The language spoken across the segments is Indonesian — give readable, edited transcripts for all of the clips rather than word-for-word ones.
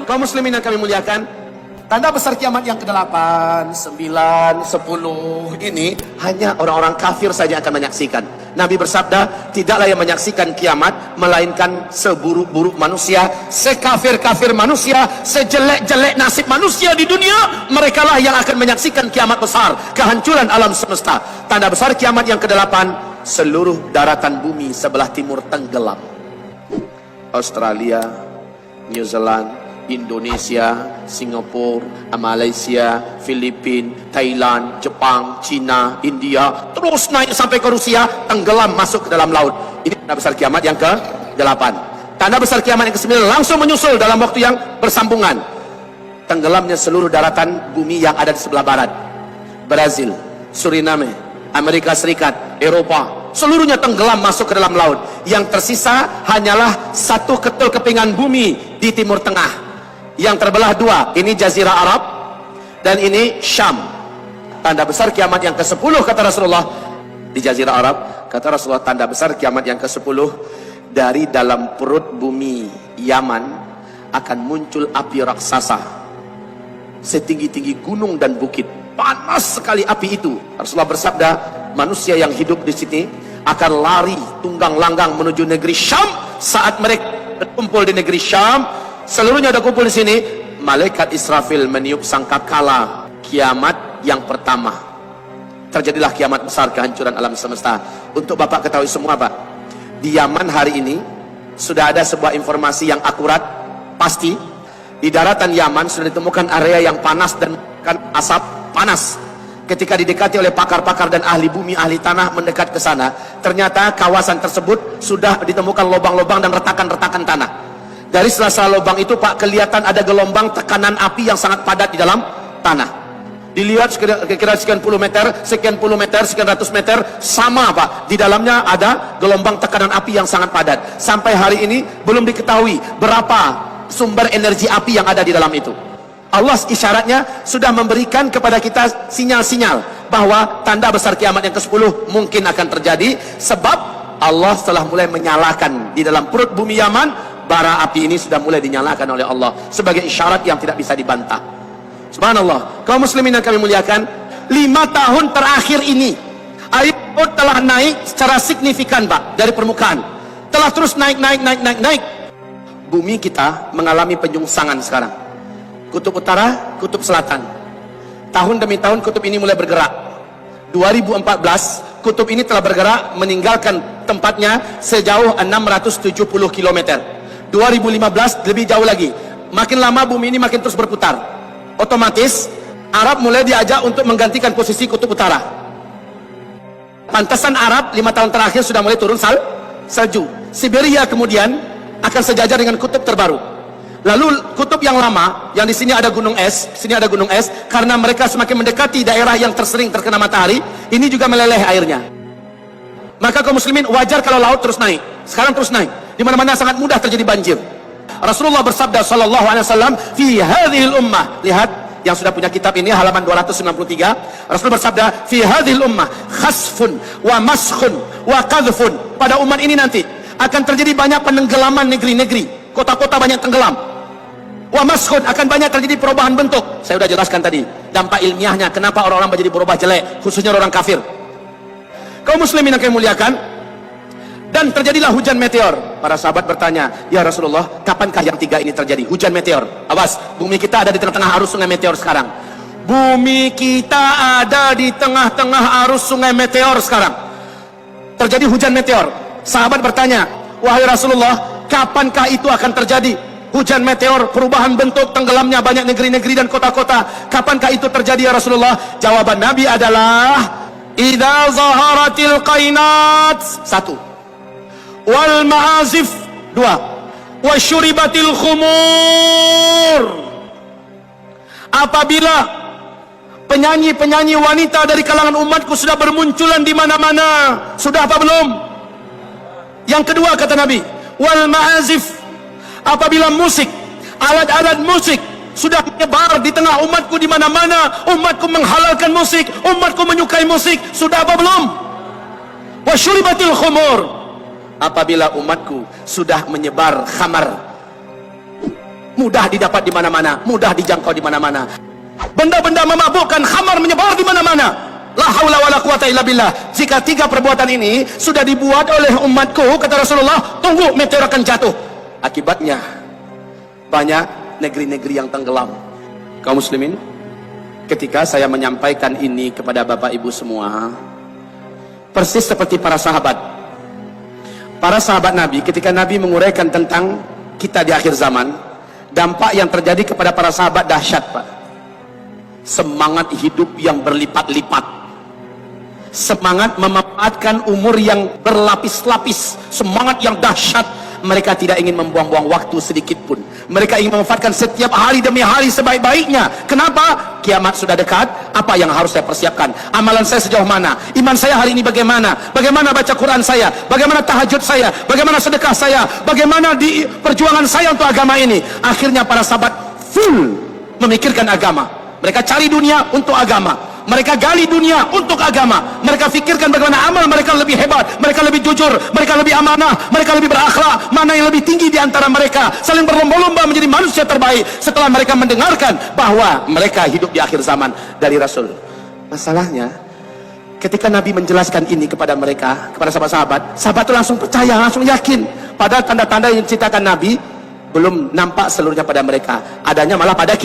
Kaum muslimin yang kami muliakan, tanda besar kiamat yang ke-8, 9, 10 ini hanya orang-orang kafir saja akan menyaksikan. Nabi bersabda, tidaklah yang menyaksikan kiamat melainkan seburuk-buruk manusia, sekafir-kafir manusia, sejelek-jelek nasib manusia di dunia, merekalah yang akan menyaksikan kiamat besar, kehancuran alam semesta. Tanda besar kiamat yang ke-8, seluruh daratan bumi sebelah timur tenggelam. Australia, New Zealand, Indonesia, Singapura, Malaysia, Filipina, Thailand, Jepang, China, India, terus naik sampai ke Rusia, tenggelam masuk ke dalam laut. Ini tanda besar kiamat yang ke-8. Tanda besar kiamat yang ke-9 langsung menyusul dalam waktu yang bersambungan. Tenggelamnya seluruh daratan bumi yang ada di sebelah barat. Brazil, Suriname, Amerika Serikat, Eropa, seluruhnya tenggelam masuk ke dalam laut. Yang tersisa hanyalah satu ketul kepingan bumi di timur tengah, yang terbelah dua. Ini Jazirah Arab dan ini Syam. Tanda besar kiamat yang ke-10 kata Rasulullah di Jazirah Arab, kata Rasulullah, tanda besar kiamat yang ke-10, dari dalam perut bumi Yaman akan muncul api raksasa setinggi-tinggi gunung dan bukit. Panas sekali api itu. Rasulullah bersabda, manusia yang hidup di sini akan lari tunggang langgang menuju negeri Syam. Saat mereka berkumpul di negeri Syam, seluruhnya ada kumpul di sini, malaikat Israfil meniup sangkakala kiamat yang pertama. Terjadilah kiamat besar, kehancuran alam semesta. Untuk Bapak ketahui semua, Pak, di Yaman hari ini sudah ada sebuah informasi yang akurat, pasti. Di daratan Yaman sudah ditemukan area yang panas dan asap panas. Ketika didekati oleh pakar-pakar dan ahli bumi, ahli tanah mendekat ke sana, ternyata kawasan tersebut sudah ditemukan lubang-lubang dan retakan-retakan tanah. Dari sela-sela lubang itu, Pak, kelihatan ada gelombang tekanan api yang sangat padat di dalam tanah. Dilihat kira-kira sekian puluh meter, sekian puluh meter, sekian ratus meter, sama, Pak. Di dalamnya ada gelombang tekanan api yang sangat padat. Sampai hari ini belum diketahui berapa sumber energi api yang ada di dalam itu. Allah isyaratnya sudah memberikan kepada kita sinyal-sinyal bahwa tanda besar kiamat yang ke-10 mungkin akan terjadi, sebab Allah telah mulai menyalakan di dalam perut bumi Yaman. Bara api ini sudah mulai dinyalakan oleh Allah sebagai isyarat yang tidak bisa dibantah. Subhanallah. Kaum muslimin yang kami muliakan, 5 tahun terakhir ini air laut telah naik secara signifikan, Pak, dari permukaan. Telah terus naik. Bumi kita mengalami penyungsangan sekarang. Kutub utara, kutub selatan. Tahun demi tahun kutub ini mulai bergerak. 2014 kutub ini telah bergerak meninggalkan tempatnya sejauh 670 km. 2015 lebih jauh lagi. Makin lama bumi ini makin terus berputar. Otomatis Arab mulai diajak untuk menggantikan posisi kutub utara. Pantesan Arab 5 tahun terakhir sudah mulai turun salju. Siberia kemudian akan sejajar dengan kutub terbaru. Lalu kutub yang lama, yang di sini ada gunung es, sini ada gunung es, karena mereka semakin mendekati daerah yang tersering terkena matahari, ini juga meleleh airnya. Maka kaum muslimin wajar kalau laut terus naik. Sekarang terus naik. Di mana-mana sangat mudah terjadi banjir. Rasulullah bersabda sallallahu alaihi wasallam, fi hadhil ummah, lihat yang sudah punya kitab ini halaman 293, Rasul bersabda, fi hadhil ummah khasfun wa maskhun wa qadhfun. Pada umat ini nanti akan terjadi banyak penenggelaman negeri-negeri, kota-kota banyak tenggelam. Wa maskhun, akan banyak terjadi perubahan bentuk. Saya sudah jelaskan tadi dampak ilmiahnya kenapa orang-orang menjadi berubah jelek, khususnya orang kafir. Kaum muslimin yang kami muliakan, dan terjadilah hujan meteor. Para sahabat bertanya, ya Rasulullah, kapankah yang 3 ini terjadi? Hujan meteor. Awas, bumi kita ada di tengah-tengah arus sungai meteor sekarang. Bumi kita ada di tengah-tengah arus sungai meteor sekarang. Terjadi hujan meteor. Sahabat bertanya, wahai Rasulullah, kapankah itu akan terjadi? Hujan meteor, perubahan bentuk, tenggelamnya banyak negeri-negeri dan kota-kota. Kapankah itu terjadi ya Rasulullah? Jawaban Nabi adalah, idza zaharatil qainat, 1, wal ma'azif, 2, wa syuribatil khumur. Apabila penyanyi-penyanyi wanita dari kalangan umatku sudah bermunculan di mana-mana. Sudah apa belum? Yang kedua kata Nabi, wal ma'azif, apabila musik, alat-alat musik sudah menyebar di tengah umatku di mana-mana, umatku menghalalkan musik, umatku menyukai musik. Sudah apa belum? Wa syuribatil khumur, apabila umatku sudah menyebar khamar, mudah didapat di mana-mana, mudah dijangkau di mana-mana. Benda-benda memabukkan, khamar menyebar di mana-mana. La haula wala quwata illa billah. Jika 3 perbuatan ini sudah dibuat oleh umatku, kata Rasulullah, tunggu meteor akan jatuh. Akibatnya banyak negeri-negeri yang tenggelam. Kaum muslimin, ketika saya menyampaikan ini kepada Bapak Ibu semua, persis seperti para sahabat. Para sahabat Nabi, ketika Nabi menguraikan tentang kita di akhir zaman, dampak yang terjadi kepada para sahabat dahsyat, Pak. Semangat hidup yang berlipat-lipat, semangat memanfaatkan umur yang berlapis-lapis, semangat yang dahsyat. Mereka tidak ingin membuang-buang waktu sedikit pun. Mereka ingin memanfaatkan setiap hari demi hari sebaik-baiknya. Kenapa? Kiamat sudah dekat. Apa yang harus saya persiapkan? Amalan saya sejauh mana? Iman saya hari ini bagaimana? Bagaimana baca Quran saya? Bagaimana tahajud saya? Bagaimana sedekah saya? Bagaimana di perjuangan saya untuk agama ini? Akhirnya para sahabat full memikirkan agama. Mereka cari dunia untuk agama. Mereka gali dunia untuk agama. Mereka fikirkan bagaimana amal mereka lebih hebat, mereka lebih jujur, mereka lebih amanah, mereka lebih berakhlak, mana yang lebih tinggi di antara mereka, saling berlomba-lomba menjadi manusia terbaik setelah mereka mendengarkan bahwa mereka hidup di akhir zaman dari Rasul. Masalahnya, ketika Nabi menjelaskan ini kepada mereka, kepada sahabat-sahabat, sahabat itu langsung percaya, langsung yakin. Padahal tanda-tanda yang diceritakan Nabi belum nampak seluruhnya pada mereka. Adanya malah pada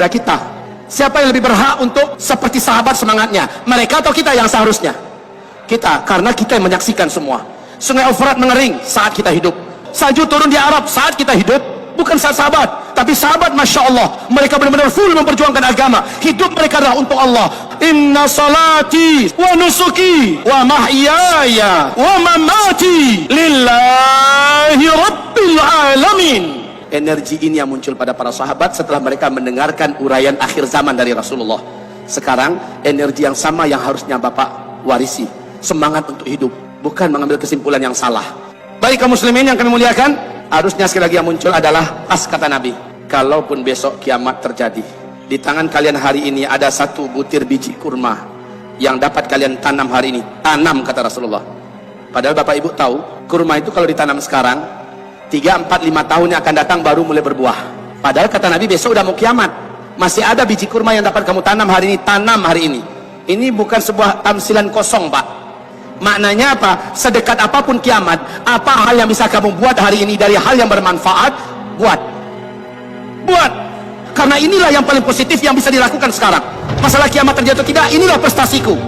kita. Siapa yang lebih berhak untuk seperti sahabat semangatnya? Mereka atau kita yang seharusnya? Kita, karena kita yang menyaksikan semua. Sungai Efrat mengering saat kita hidup. Salju turun di Arab saat kita hidup. Bukan saat sahabat, tapi sahabat, Masya Allah, mereka benar-benar full memperjuangkan agama. Hidup mereka adalah untuk Allah. Inna salati wa nusuki wa mahyaya wa mamati lillahi rabbil alamin. Energi ini yang muncul pada para sahabat setelah mereka mendengarkan uraian akhir zaman dari Rasulullah. Sekarang energi yang sama yang harusnya Bapak warisi, semangat untuk hidup, bukan mengambil kesimpulan yang salah. Baik kaum muslimin yang kami muliakan, harusnya sekali lagi yang muncul adalah pas kata Nabi, kalaupun besok kiamat terjadi, di tangan kalian hari ini ada 1 butir biji kurma yang dapat kalian tanam hari ini. Tanam, kata Rasulullah. Padahal Bapak Ibu tahu, kurma itu kalau ditanam sekarang 3, 4, 5 tahun yang akan datang baru mulai berbuah. Padahal kata Nabi besok udah mau kiamat, masih ada biji kurma yang dapat kamu tanam hari ini. Tanam hari ini. Ini bukan sebuah tamsilan kosong, Pak. Maknanya apa? Sedekat apapun kiamat, apa hal yang bisa kamu buat hari ini dari hal yang bermanfaat, buat. Karena inilah yang paling positif yang bisa dilakukan sekarang. Masalah kiamat terjadi atau tidak, inilah prestasiku.